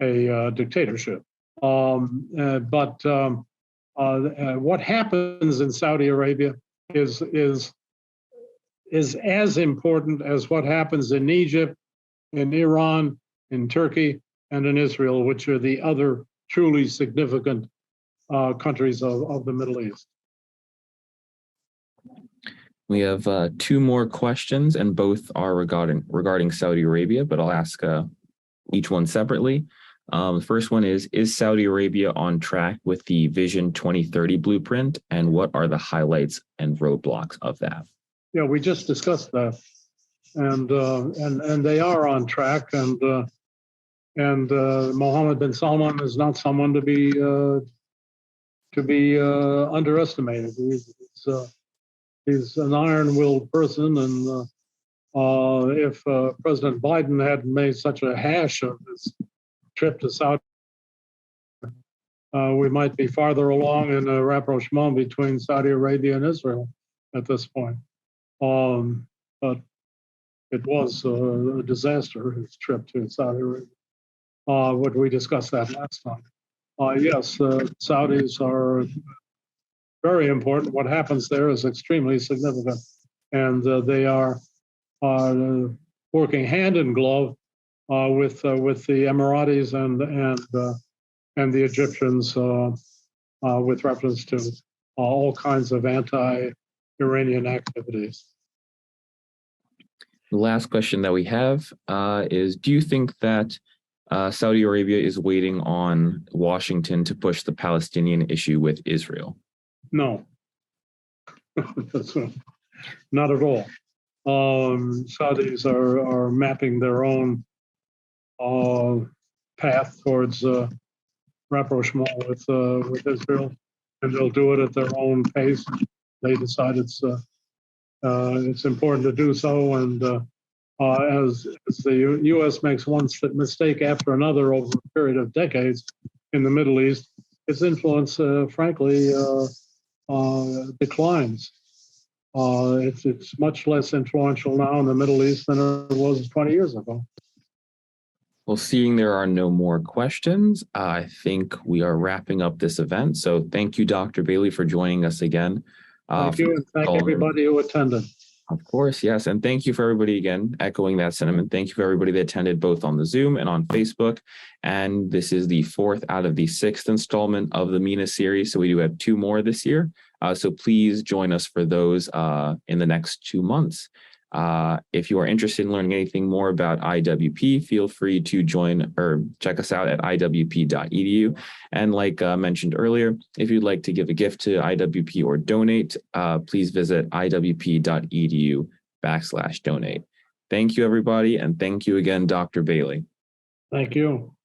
a dictatorship. But what happens in Saudi Arabia is as important as what happens in Egypt, in Iran, in Turkey, and in Israel, which are the other truly significant countries of the Middle East. We have two more questions, and both are regarding Saudi Arabia, but I'll ask each one separately. The first one is Saudi Arabia on track with the Vision 2030 blueprint, and what are the highlights and roadblocks of that? Yeah, we just discussed that. and they are on track. And Mohammed bin Salman is not someone to be underestimated. He's an iron-willed person, and if President Biden hadn't made such a hash of his trip to Saudi, we might be farther along in a rapprochement between Saudi Arabia and Israel at this point. But it was a disaster, his trip to Saudi Arabia. But we discussed that last time. Yes, Saudis are very important. What happens there is extremely significant, and they are working hand in glove with the Emiratis and the Egyptians with reference to all kinds of anti-Iranian activities. The last question that we have is, do you think that Saudi Arabia is waiting on Washington to push the Palestinian issue with Israel? No, that's not at all. Saudis are mapping their own path towards rapprochement with Israel, and they'll do it at their own pace. They decide it's important to do so, and as the U.S. makes one mistake after another over a period of decades in the Middle East, its influence, frankly, declines. It's much less influential now in the Middle East than it was 20 years ago. Well, seeing there are no more questions, I think we are wrapping up this event. So thank you, Dr. Bailey, for joining us again. Thank you, and thank everybody who attended. Of course, yes. And thank you for everybody again, echoing that sentiment. Thank you for everybody that attended both on the Zoom and on Facebook. And this is the 4th out of the 6th installment of the Mena series. So we do have 2 more this year. So please join us for those in the next 2 months. If you are interested in learning anything more about IWP, feel free to join or check us out at iwp.edu. And like mentioned earlier, if you'd like to give a gift to IWP or donate, please visit iwp.edu/donate. Thank you, everybody. And thank you again, Dr. Bailey. Thank you.